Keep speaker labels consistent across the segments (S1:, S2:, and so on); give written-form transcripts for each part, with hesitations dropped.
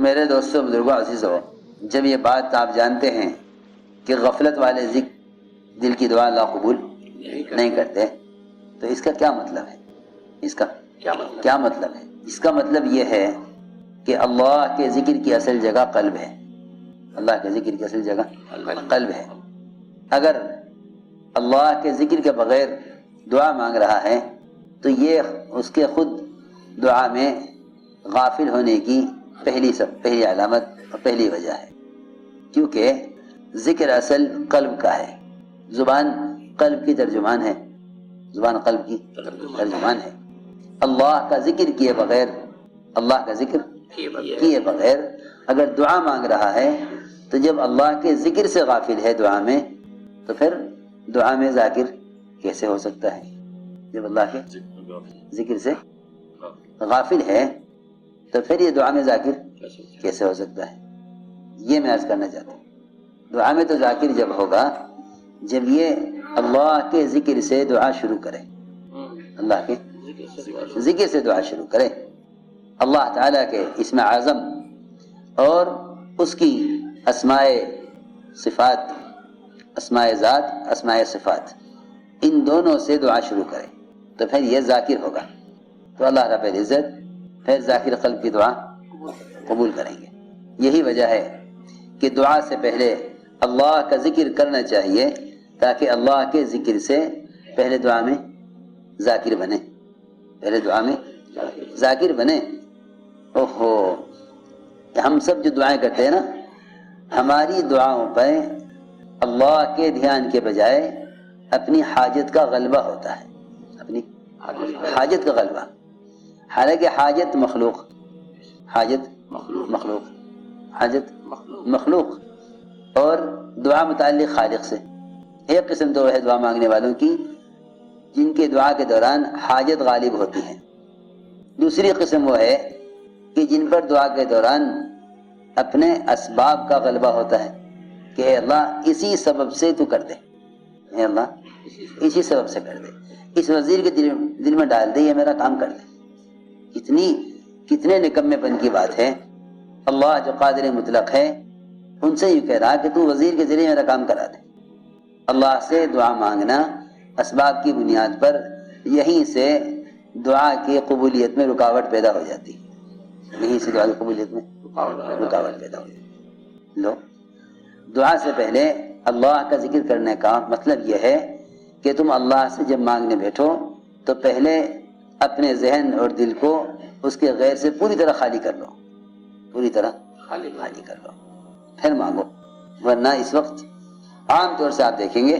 S1: میرے دوستوں بزرگوں عزیزوں، جب یہ بات آپ جانتے ہیں کہ غفلت والے دل کی دعا اللہ قبول نہیں کرتے، تو اس کا کیا مطلب ہے؟ اس کا کیا مطلب ہے؟ اس کا مطلب یہ ہے کہ اللہ کے ذکر کی اصل جگہ قلب ہے۔ اللہ کے ذکر کی اصل جگہ قلب ہے۔ اگر اللہ کے ذکر کے بغیر دعا مانگ رہا ہے تو یہ اس کے خود دعا میں غافل ہونے کی پہلی علامت اور پہلی وجہ ہے، کیونکہ ذکر اصل قلب کا ہے۔ زبان قلب کی ترجمان ہے، زبان قلب کی ترجمان ہے۔ اللہ کا ذکر کیے بغیر، اللہ کا ذکر کیے بغیر اگر دعا مانگ رہا ہے تو جب اللہ کے ذکر سے غافل ہے دعا میں، تو پھر دعا میں ذاکر کیسے ہو سکتا ہے؟ جب اللہ کے ذکر سے غافل ہے تو پھر یہ دعا میں ذاکر کیسے ہو سکتا ہے؟ یہ میں عرض کرنا چاہتا ہوں۔ دعا میں تو ذاکر جب ہوگا جب یہ اللہ کے ذکر سے دعا شروع کرے، اللہ کے ذکر سے دعا شروع کرے، اللہ تعالیٰ کے اسم اعظم اور اس کی اسماء صفات، اسماء ذات، اسماء صفات، ان دونوں سے دعا شروع کرے تو پھر یہ ذاکر ہوگا، تو اللہ رب العزت پھر ذاکر قلب کی دعا قبول کریں گے۔ یہی وجہ ہے کہ دعا سے پہلے اللہ کا ذکر کرنا چاہیے، تاکہ اللہ کے ذکر سے پہلے دعا میں ذاکر بنے، پہلے دعا میں ذاکر بنے۔ اوہو، ہم سب جو دعائیں کرتے ہیں نا، ہماری دعاؤں پہ اللہ کے دھیان کے بجائے اپنی حاجت کا غلبہ ہوتا ہے، اپنی حاجت کا غلبہ۔ حالانکہ حاجت مخلوق، حاجت مخلوق، حاجت مخلوق، اور دعا متعلق خالق سے۔ ایک قسم تو وہ ہے دعا مانگنے والوں کی جن کے دعا کے دوران حاجت غالب ہوتی ہے، دوسری قسم وہ ہے کہ جن پر دعا کے دوران اپنے اسباب کا غلبہ ہوتا ہے کہ اے اللہ اسی سبب سے تو کر دے، اے اللہ اسی سبب سے کر دے، اس وزیر کے دل میں ڈال دے، یہ میرا کام کر دے۔ کتنے نکمے پن کی بات ہے۔ اللہ جو قادر مطلق ہے ان سے یہ کہہ رہا کہ تو وزیر کے ذریعے میرا کام کرا دے۔ اللہ سے دعا مانگنا اسباب کی بنیاد پر، یہیں سے دعا کی قبولیت میں رکاوٹ پیدا ہو جاتی ہے، یہیں سے دعا کی قبولیت میں رکاوٹ پیدا ہو جاتی ہے۔ لو، دعا سے پہلے اللہ کا ذکر کرنے کا مطلب یہ ہے کہ تم اللہ سے جب مانگنے بیٹھو تو پہلے اپنے ذہن اور دل کو اس کے غیر سے پوری طرح خالی کر لو، پوری طرح خالی کر لو، پھر مانگو۔ ورنہ اس وقت عام طور سے آپ دیکھیں گے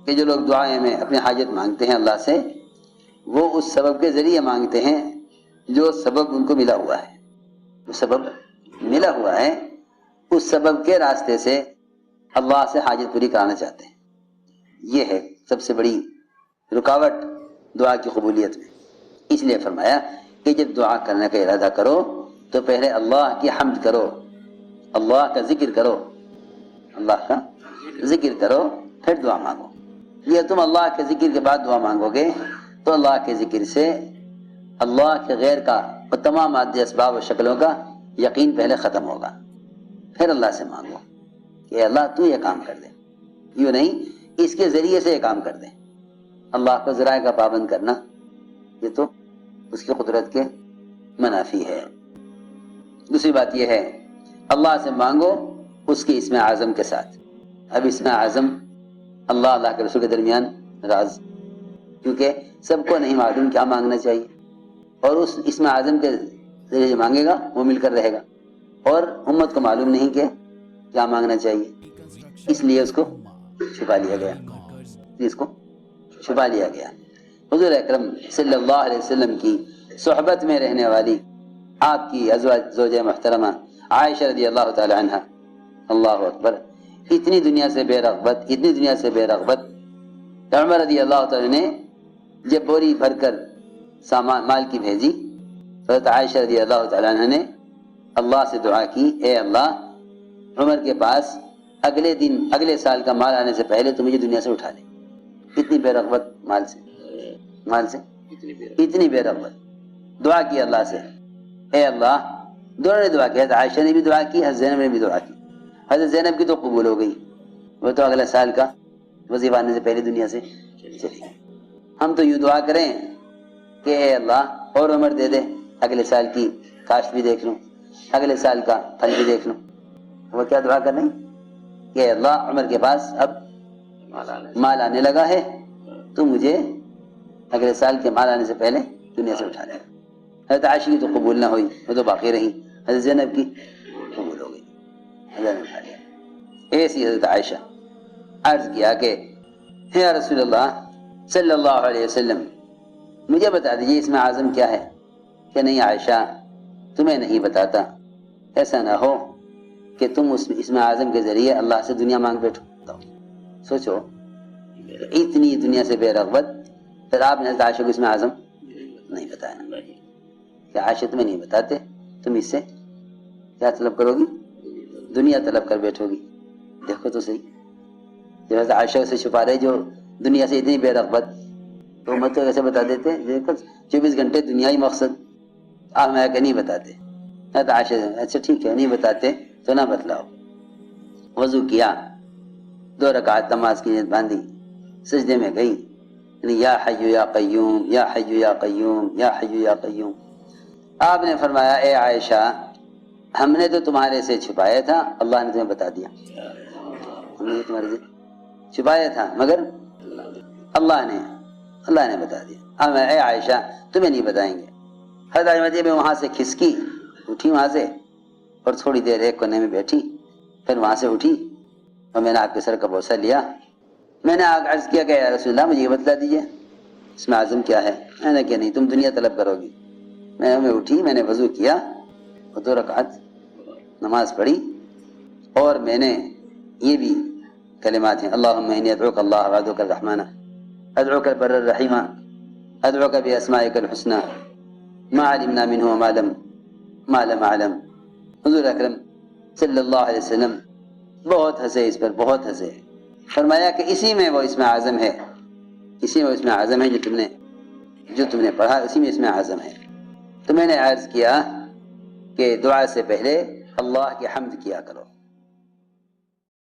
S1: کہ جو لوگ دعائیں میں اپنی حاجت مانگتے ہیں اللہ سے، وہ اس سبب کے ذریعے مانگتے ہیں جو سبب ان کو ملا ہوا ہے، جو سبب ملا ہوا ہے اس سبب کے راستے سے اللہ سے حاجت پوری کرانا چاہتے ہیں۔ یہ ہے سب سے بڑی رکاوٹ دعا کی قبولیت میں۔ اس لیے فرمایا کہ جب دعا کرنے کا ارادہ کرو تو پہلے اللہ کی حمد کرو، اللہ کا ذکر کرو، اللہ کا ذکر کرو، پھر دعا مانگو۔ یہ تم اللہ کے ذکر کے بعد دعا مانگو گے تو اللہ کے ذکر سے اللہ کے غیر کا اور تمام مادی اسباب و شکلوں کا یقین پہلے ختم ہوگا، پھر اللہ سے مانگو کہ اللہ تو یہ کام کر دے، یوں نہیں اس کے ذریعے سے یہ کام کر دے۔ اللہ کو ذرائع کا پابند کرنا یہ تو اس کی قدرت کے منافی ہے۔ دوسری بات یہ ہے اللہ سے مانگو اس کے اسم اعظم کے ساتھ۔ اب اسم اعظم اللہ کے رسول کے درمیان راز، کیونکہ سب کو نہیں معلوم کیا مانگنا چاہیے، اور اس اسم اعظم کے ذریعے مانگے گا وہ مل کر رہے گا، اور امت کو معلوم نہیں کہ کیا مانگنا چاہیے، اس لیے اس کو چھپا لیا گیا۔ حضور اکرم صلی اللہ علیہ وسلم کی صحبت میں رہنے والی آپ کی زوجہ محترمہ عائشہ رضی اللہ تعالی عنہ، اللہ اکبر، اتنی دنیا سے بے رغبت عمر رضی اللہ تعالی نے جب بوری بھر کر سامان مال کی بھیجی، حضرت عائشہ رضی اللہ تعالی عنہ نے اللہ سے دعا کی، اے اللہ عمر کے پاس اگلے سال کا مال آنے سے پہلے تو مجھے دنیا سے اٹھا لے۔ اتنی بے رغبت مال سے اتنی بے رغبت دعا کی اللہ سے، اے اللہ دونوں نے دعا کی، حضرت عائشہ نے بھی دعا کی، حضرت زینب نے بھی دعا کی. حضرت زینب کی تو قبول ہو گئی، وہ تو اگلے سال کا وظیفہ آنے سے پہلے دنیا سے چلی گئی. ہم تو یوں دعا کریں کہ اے اللہ اور عمر دے دے، اگلے سال کی کاشت بھی دیکھ لوں، اگلے سال کا پھل بھی دیکھ لوں. وہ کیا دعا کر رہے ہیں کہ اے اللہ عمر کے پاس اب مال آنے لگا ہے، تو مجھے اگلے سال کے مال آنے سے پہلے دنیا سے اٹھا لے. حضرت عائشہ کی تو قبول نہ ہوئی، وہ تو باقی رہی. حضرت زینب کی قبول ہو گئی، حضرت نے اٹھا لیا. ایسی حضرت عائشہ عرض کیا کہ یا رسول اللہ صلی اللہ علیہ وسلم مجھے بتا دیجیے اسم اعظم کیا ہے. کہ نہیں عائشہ تمہیں نہیں بتاتا، ایسا نہ ہو کہ تم اس اسم اعظم کے ذریعے اللہ سے دنیا مانگ بیٹھو. سوچو اتنی دنیا سے بے رغبت، پھر آپ نے حضرت عائشہ کو اسم اعظم نہیں بتایا. کہ عائشہ تمہیں نہیں بتاتے، تم اس سے کیا طلب کرو گی؟ دنیا طلب کر بیٹھو گی. دیکھو تو صحیح، جب حضرت عائشہ سے چھپا رہے جو دنیا سے اتنی بے رغبت، تو امت کو کیسے بتا دیتے؟ دیکھو 24 گھنٹے دنیا ہی مقصد، آپ میں کہ نہیں بتاتے. حضرت عائشہ اچھا ٹھیک ہے نہیں بتاتے تو نہ بتلاؤ. وضو کیا، 2 رکعت نماز کی نیت باندھی، سجدے میں گئی، یا حی یا قیوم یا حی یا قیوم یا حی یا قیوم. آپ نے فرمایا اے عائشہ ہم نے تو تمہارے سے چھپایا تھا، اللہ نے تمہیں بتا دیا. ہم نے تمہارے سے چھپایا تھا مگر اللہ نے بتا دیا. اب اے عائشہ تمہیں نہیں بتائیں گے. حضرت عائشہ میں وہاں سے کھسکی، اٹھی وہاں سے اور تھوڑی دیر ایک کونے میں بیٹھی، پھر وہاں سے اٹھی اور میں نے آپ کے سر کا بوسہ لیا. میں نے عرض کیا کہ یا رسول اللہ مجھے یہ بتلا دیجیے اسم اعظم کیا ہے. میں نے کہا نہیں تم دنیا طلب کرو گی. میں اٹھی، میں نے وضو کیا اور 2 رکعت نماز پڑھی، اور میں نے یہ بھی کلمات ہیں اللہم انی ادعوک اللہ وادعوک الرحمن ادعوک البر الرحیم ادعوک باسمائک الحسنى ما علمنا منہ وما لم اعلم. حضور اکرم صلی اللہ علیہ وسلم بہت ہنسے اس پر، بہت ہنسے. فرمایا کہ اسی میں وہ اسم اعظم ہے، اسی میں اسم اعظم ہے جو تم نے پڑھا، اسی میں اسم اعظم ہے. تو میں نے عرض کیا کہ دعا سے پہلے اللہ کی حمد کیا کرو.